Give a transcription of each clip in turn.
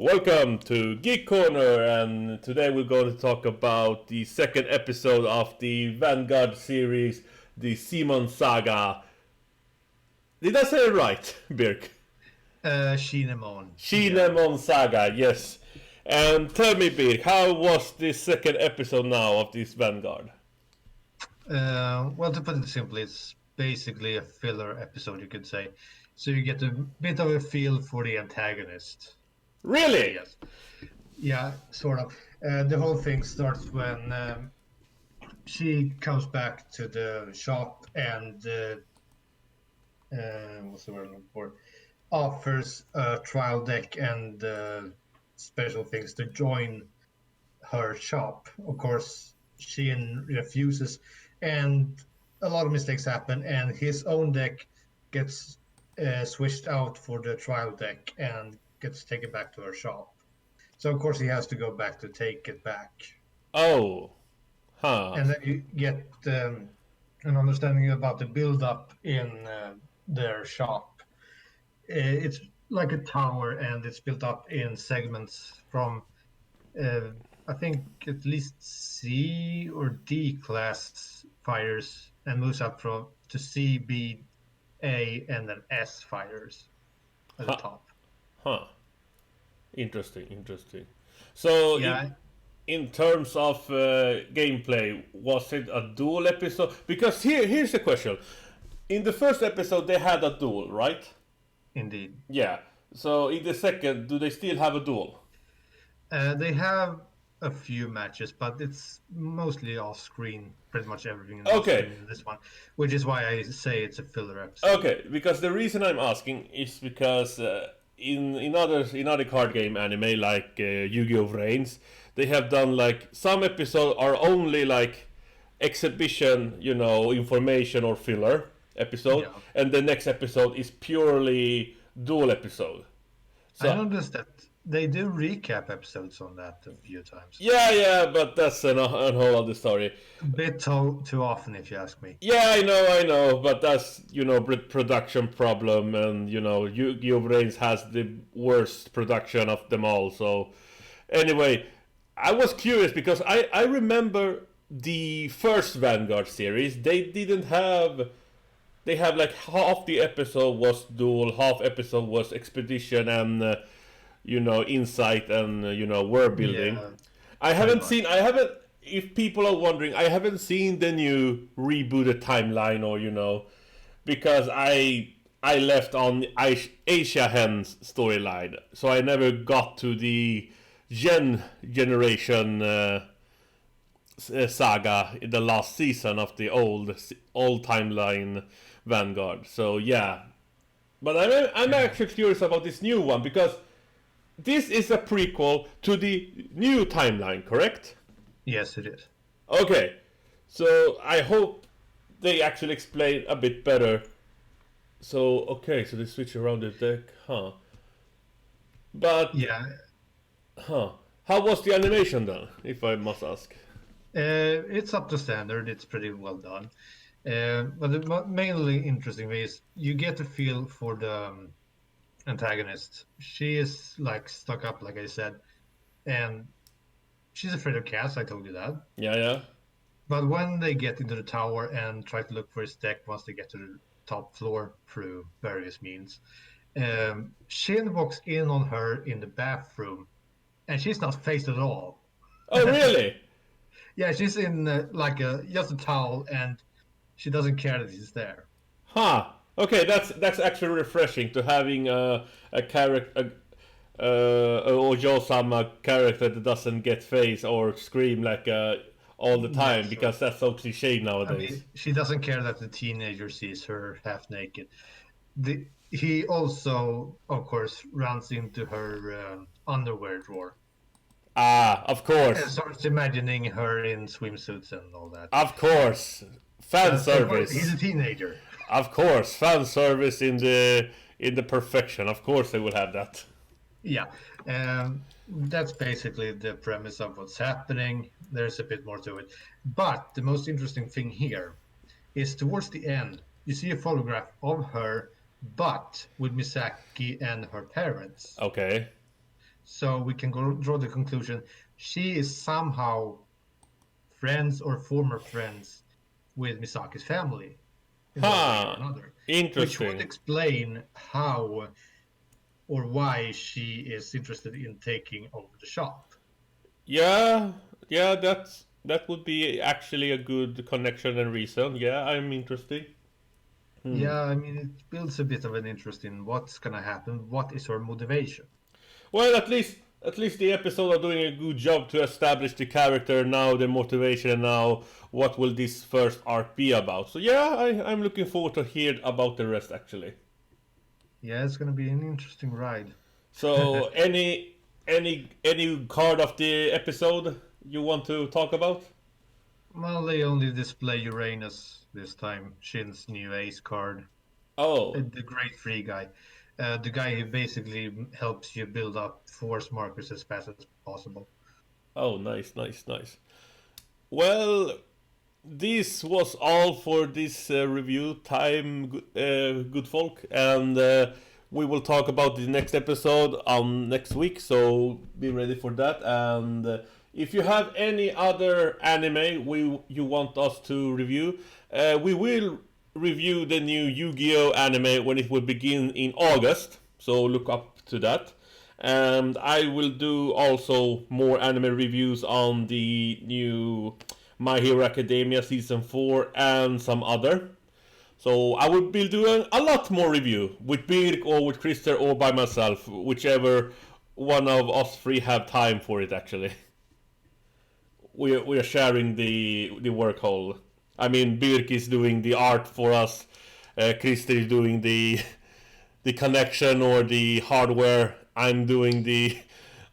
Welcome to GeekCorner, and today we're going to talk about the second episode of the Vanguard series, the Simon Saga. Did I say it right, Birk? Shinemon. Shinemon Saga, yes. And tell me, Birk, how was this second episode now of this Vanguard? Well, to put it simply, it's basically a filler episode, you could say. So you get a bit of a feel for the antagonist. Really? Yes. Yeah, sort of. The whole thing starts when she comes back to the shop and what's the word I'm looking for? Offers a trial deck and special things to join her shop. Of course, Shein refuses, and a lot of mistakes happen, and his own deck gets switched out for the trial deck and gets taken back to her shop. So of course he has to go back to take it back. Oh, huh. And then you get an understanding about the build-up in their shop. It's like a tower, and it's built up in segments from I think at least C or D class fighters, and moves up from to C, B, A, and then S fighters at the top. Huh. Interesting. So, Yeah. in terms of gameplay, was it a duel episode? Because here's the question. In the first episode, they had a duel, right? Indeed. Yeah. So, in the second, do they still have a duel? They have a few matches, but it's mostly off screen. Pretty much everything is Okay. off screen in this one, which is why I say it's a filler episode. Okay, because the reason I'm asking is because in other card game anime like Yu-Gi-Oh! Reigns, they have done like some episodes are only like exhibition, information or filler episode, Yeah. and the next episode is purely duel episode. I noticed that they do recap episodes on that a few times. Yeah, but that's a whole other story. A bit too often, if you ask me. Yeah, I know, but that's, production problem, and, Yu-Gi-Oh! Reigns has the worst production of them all, so... Anyway, I was curious, because I remember the first Vanguard series, they have like half the episode was duel, half episode was expedition and... insight and world building. Yeah, I haven't seen. If people are wondering, I haven't seen the new rebooted timeline, or because I left on Asia-hen's storyline, so I never got to the generation saga in the last season of the old timeline Vanguard. So yeah, but I'm actually curious about this new one because. This is a prequel to the new timeline, correct? Yes, it is. Okay, so I hope they actually explain a bit better. So they switch around the deck, huh? But Yeah. How was the animation then, if I must ask? It's up to standard. It's pretty well done. But the mainly interesting way is you get a feel for the antagonist. She is like stuck up, like I said, and she's afraid of cats. I told you that. Yeah. But when they get into the tower and try to look for his deck, once they get to the top floor through various means, Shin walks in on her in the bathroom, and she's not phased at all. Oh, really? Yeah, she's in just a towel, and she doesn't care that he's there. Huh. Okay, that's actually refreshing to having a character, Ojo-sama character that doesn't get face or scream like all the time, Yes, because that's so cliche nowadays. I mean, she doesn't care that the teenager sees her half naked. He also, of course, runs into her underwear drawer. Ah, of course. And starts imagining her in swimsuits and all that. Of course. Fan service. He's a teenager. Of course, fan service in the perfection. Of course, they will have that. Yeah, that's basically the premise of what's happening. There's a bit more to it, but the most interesting thing here is towards the end. You see a photograph of her, but with Misaki and her parents. Okay. So we can draw the conclusion she is somehow friends or former friends with Misaki's family in one way or another. Which would Interesting. explain how or why she is interested in taking over the shop. Yeah, that would be actually a good connection and reason. Yeah, I'm interested. Yeah, I mean, it builds a bit of an interest in what's gonna happen. What is her motivation? Well, at least the episode are doing a good job to establish the character now, the motivation, and now what will this first arc be about. So yeah, I'm looking forward to hear about the rest actually. Yeah, it's gonna be an interesting ride. So any card of the episode you want to talk about? Well, they only display Uranus this time. Shin's new ace card. Oh, The great free guy. The guy who basically helps you build up force markers as fast as possible. oh, nice. Well, this was all for this review time, good folk, and we will talk about the next episode next week. So be ready for that. And if you have any other anime you want us to review, we will review the new Yu-Gi-Oh anime when it will begin in August. So look up to that. And I will do also more anime reviews on the new My Hero Academia Season 4 and some other. So I will be doing a lot more review with Birk or with Krister or by myself, whichever one of us three have time for it actually. We are sharing the work whole. I mean, Birk is doing the art for us. Krister is doing the connection or the hardware. I'm doing the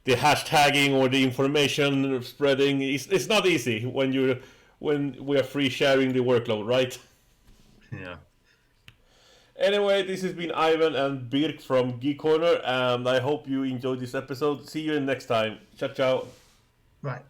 hashtagging or the information spreading. It's not easy when we are free sharing the workload, right? Yeah. Anyway, this has been Ivan and Birk from GeekCorner, and I hope you enjoyed this episode. See you next time. Ciao, ciao. Right.